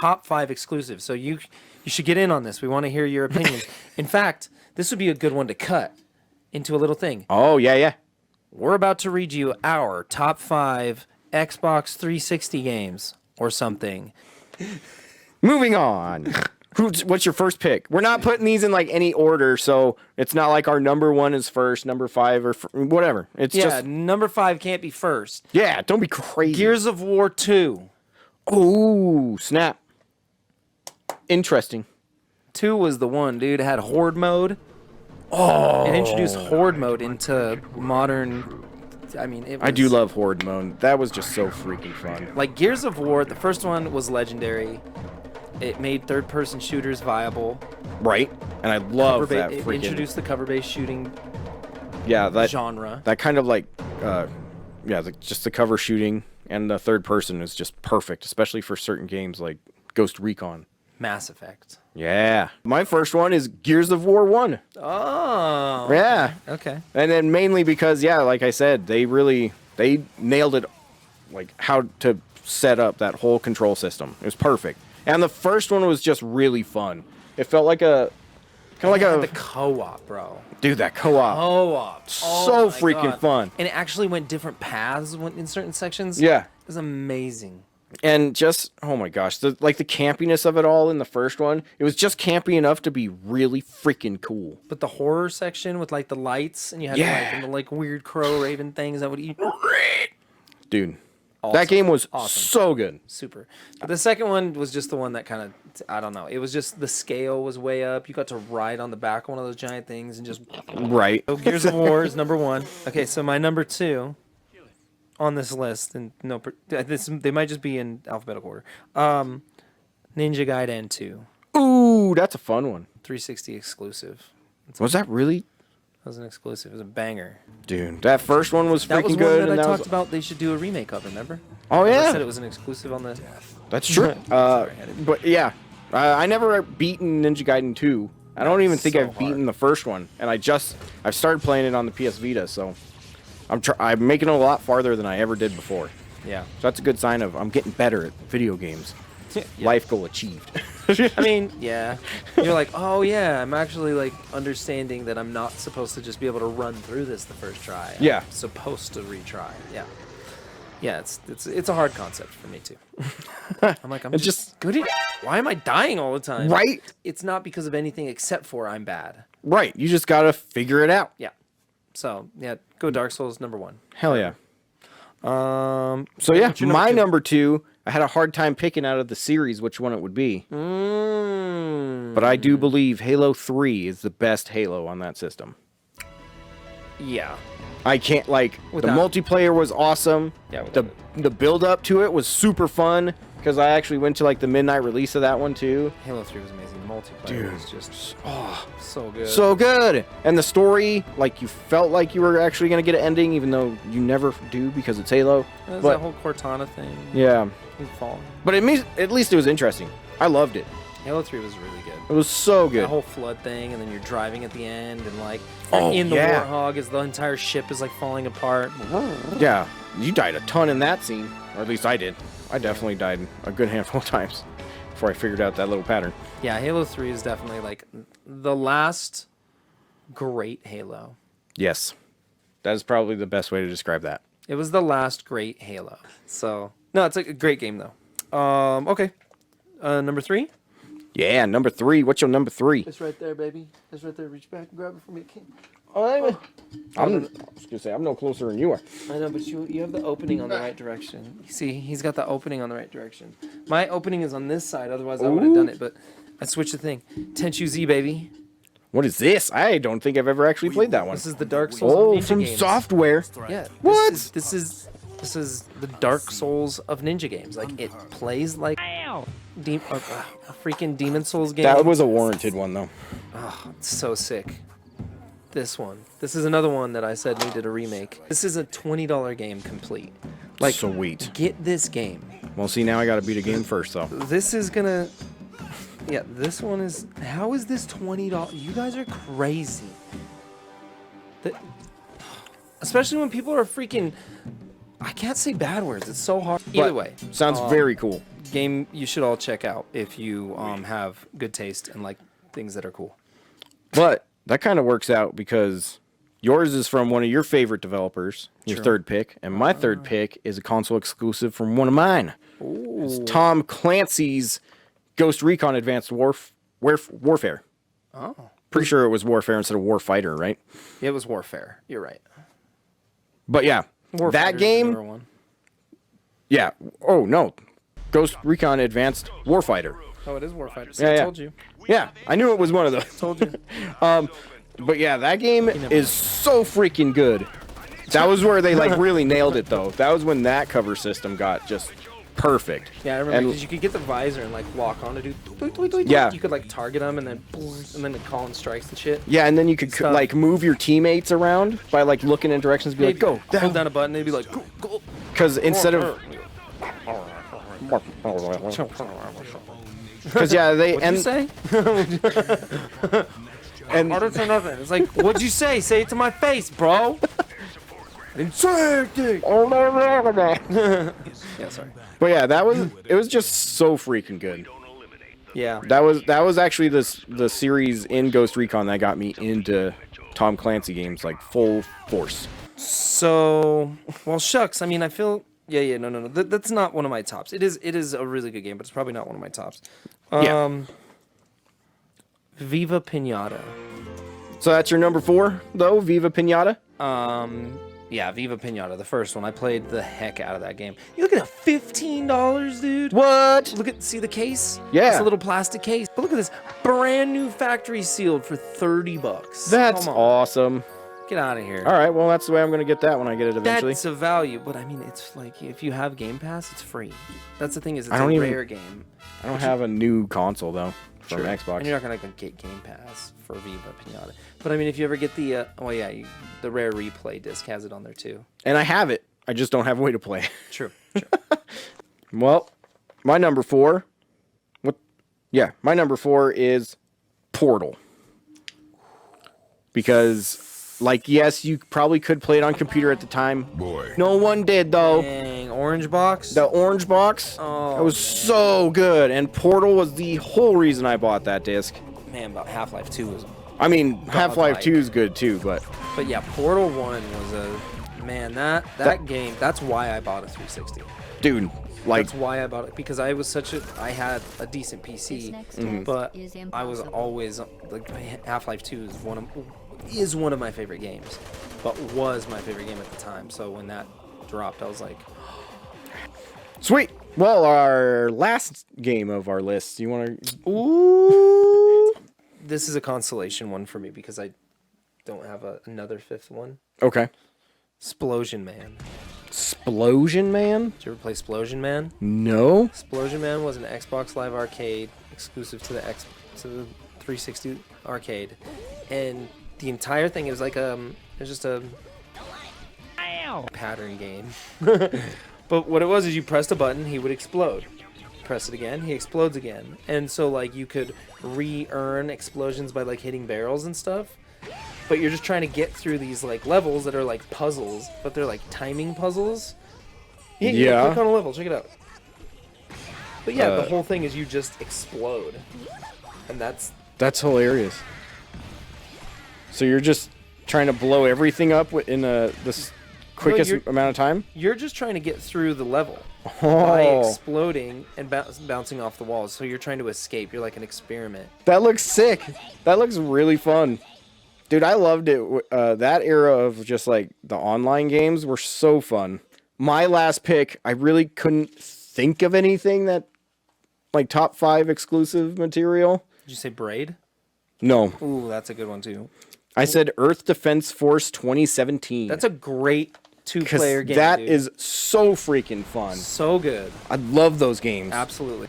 top 5 exclusives. So you should get in on this. We want to hear your opinions. In fact, this would be a good one to cut into a little thing. Oh, yeah, yeah. We're about to read you our top 5 Xbox 360 games or something. Moving on. What's your first pick? We're not putting these in like any order, so it's not like our number 1 is first, number 5 or whatever. It's just number 5 can't be first. Yeah, don't be crazy. Gears of War 2. Oh, snap. Interesting. 2 was the one, dude. It had Horde mode. Oh. It introduced Horde mode into modern. I mean, it was, I do love Horde mode. That was just so freaking fun. Like Gears of War, the first one was legendary. It made third-person shooters viable. Right? And I love that It freaking... introduced the cover-based shooting genre. That kind of like... just the cover shooting and the third person is just perfect, especially for certain games like Ghost Recon. Mass Effect. Yeah. My first one is Gears of War 1. Oh. Yeah. Okay. And then mainly because, yeah, like I said, they nailed it, like how to set up that whole control system. It was perfect. And the first one was just really fun. It felt like the co-op, bro. Dude, that co-op. Co-op. So freaking fun. And it actually went different paths in certain sections. Yeah. It was amazing. And just, oh my gosh, the campiness of it all in the first one, it was just campy enough to be really freaking cool. But the horror section with like the lights and you had the weird crow raven things that would eat. Dude, awesome. That game was awesome. So good. Super. But the second one was just the one that kind of, I don't know. It was just the scale was way up. You got to ride on the back of one of those giant things and just. Right. So Gears of War is number 1. Okay, so my number 2 on this list, and they might just be in alphabetical order. Ninja Gaiden 2. Ooh, that's a fun one. 360 exclusive. Was that really? That was an exclusive. It was a banger. Dude, that first one was freaking that was good. One that I talked about they should do a remake of, remember? Oh, yeah. I said it was an exclusive on the... That's true. But yeah, I never beaten Ninja Gaiden 2. I don't even think I've beaten the first one. And I've started playing it on the PS Vita, so I'm making it a lot farther than I ever did before. Yeah. So that's a good sign of I'm getting better at video games. Yeah. Life goal achieved. I mean, yeah. You're like, oh yeah, I'm actually like understanding that I'm not supposed to just be able to run through this the first try. Yeah. I'm supposed to retry. Yeah. Yeah, it's a hard concept for me too. I'm like, I'm just good at it. Why am I dying all the time? Right? It's not because of anything except for I'm bad. Right. You just gotta figure it out. Yeah. So yeah, go Dark Souls number 1. Hell yeah. So yeah, my number 2, I had a hard time picking out of the series which one it would be. But I do believe Halo 3 is the best Halo on that system. Yeah. I can't, the multiplayer was awesome. Yeah. The build up to it was super fun because I actually went to like the midnight release of that one too. Halo 3 was amazing. The multiplayer was just so good. So good. And the story, like you felt like you were actually going to get an ending even though you never do because it's Halo. There's that whole Cortana thing. Yeah. Fallen. But at least it was interesting. I loved it. Halo 3 was really good. It was so good. That whole flood thing, and then you're driving at the end, and like in the Warthog, as the entire ship is like falling apart. Yeah, you died a ton in that scene, or at least I did. I definitely died a good handful of times before I figured out that little pattern. Yeah, Halo 3 is definitely like the last great Halo. Yes, that is probably the best way to describe that. It was the last great Halo. So no, it's like a great game though. Okay, number 3. Yeah, number 3. What's your number 3? It's right there, baby. It's right there. Reach back and grab it for me, King. I was gonna say I'm no closer than you are. I know, but you have the opening on the right direction. You see, he's got the opening on the right direction. My opening is on this side. Otherwise, I would have done it. But I switched the thing. Tenchu Z, baby. What is this? I don't think I've ever actually played that one. This is the Dark Souls. From games. Software. Yeah. What? This is the Dark Souls of ninja games. Like it plays like a freaking Demon Souls game. That was a warranted one though. Oh, it's so sick. This one. This is another one that I said needed a remake. This is a $20 game complete. Like, sweet. Get this game. Well, see, now I gotta beat a game first though. This is gonna. Yeah, this one is. How is this $20? You guys are crazy. Especially when people are freaking. I can't say bad words. It's so hard. Either way. Sounds very cool. game you should all check out if you have good taste and like things that are cool. But that kind of works out because yours is from one of your favorite developers, your True. third pick, and my third pick is a console exclusive from one of mine. It's Tom Clancy's Ghost Recon Advanced Warfare. Oh. Pretty sure it was Warfare instead of Warfighter, right? It was Warfare. You're right. But yeah, Warfighter's that the game. newer one. Yeah. Oh no, Ghost Recon Advanced Warfighter. Oh, it is Warfighter. See, Yeah, I yeah. told you. Yeah, I knew it was one of those. Told you. But yeah, that game is so freaking good. That was where they like really nailed it though. That was when that cover system got just perfect. Yeah, I remember And- because you could get the visor and like lock on to do. Tweet, tweet, tweet, Yeah. You could like target them and then call in strikes and shit. Yeah, and then you could Stuff. like move your teammates around by like looking in directions, and be like, go, Hold down a button, they'd be like, go, go. because instead of, because yeah, they What'd you say? and Harder to nothing. It's like, what'd you say? Say it to my face, bro. I didn't say anything. Yeah, sorry. but yeah, it was just so freaking good. Yeah. That was actually the series in Ghost Recon that got me into Tom Clancy games like full force. So, well, shucks. I mean, I feel. Yeah, no. That's not one of my tops. It is a really good game, but it's probably not one of my tops. Yeah. Viva Pinata. So that's your number 4 though, Viva Pinata. Yeah, Viva Pinata, the first one. I played the heck out of that game. You look at that, $15, dude. What? See the case? Yeah. It's a little plastic case. But look at this, brand new factory sealed for $30. That's Come on. awesome. Get out of here. All right, well that's the way I'm gonna get that when I get it eventually. That's a value, but I mean, it's like if you have Game Pass, it's free. That's the thing is, it's I don't a even- rare game. I don't have a new console though from And Xbox. you're not gonna get Game Pass for Viva Pinata. But I mean, if you ever get the, the rare replay disc has it on there too. And I have it. I just don't have a way to play. True. Well, my number 4. Yeah, my number 4 is Portal. Because, like, yes, you probably could play it on computer at the time. Boy. No one did though. Dang, orange box. The orange box. Oh, It was so good, and Portal was the whole reason I bought that disc. man, about Half-Life 2 was. I mean, Half-Life Godlike. 2 is good too, but But Portal 1 was that game. That's why I bought a 360. dude, like, That's why I bought it, because I had a decent PC, but I was always like Half-Life 2 is one of my favorite games, but was my favorite game at the time. So when that dropped, I was like, sweet. Well, our last game of our list. You want to? ooh, this is a consolation one for me because I don't have another fifth one. Okay. Splosion Man. Splosion Man? Did you ever play Splosion Man? No. Splosion Man was an Xbox Live Arcade exclusive to the 360 arcade, and the entire thing is like it was just a pattern game. But what it was is you pressed a button, he would explode. Press it again, he explodes again. And so like you could re-earn explosions by like hitting barrels and stuff. But you're just trying to get through these like levels that are like puzzles, but they're like timing puzzles. Yeah. Click on a level, check it out. But yeah, the Uh, whole thing is you just explode. And that's That's hilarious. So you're just trying to blow everything up in this quickest you're- amount of time? you're just trying to get through the level by Oh, exploding and bouncing off the walls. So you're trying to escape. You're like an experiment. that looks sick. That looks really fun. Dude, I loved it. That era of just like the online games were so fun. My last pick, I really couldn't think of anything that like top 5 exclusive material. Did you say Braid? No, Ooh, that's a good one too. I said Earth Defense Force 2017. That's a great 'Cause two-player game. that dude. is so freaking fun. so good. I love those games. Absolutely.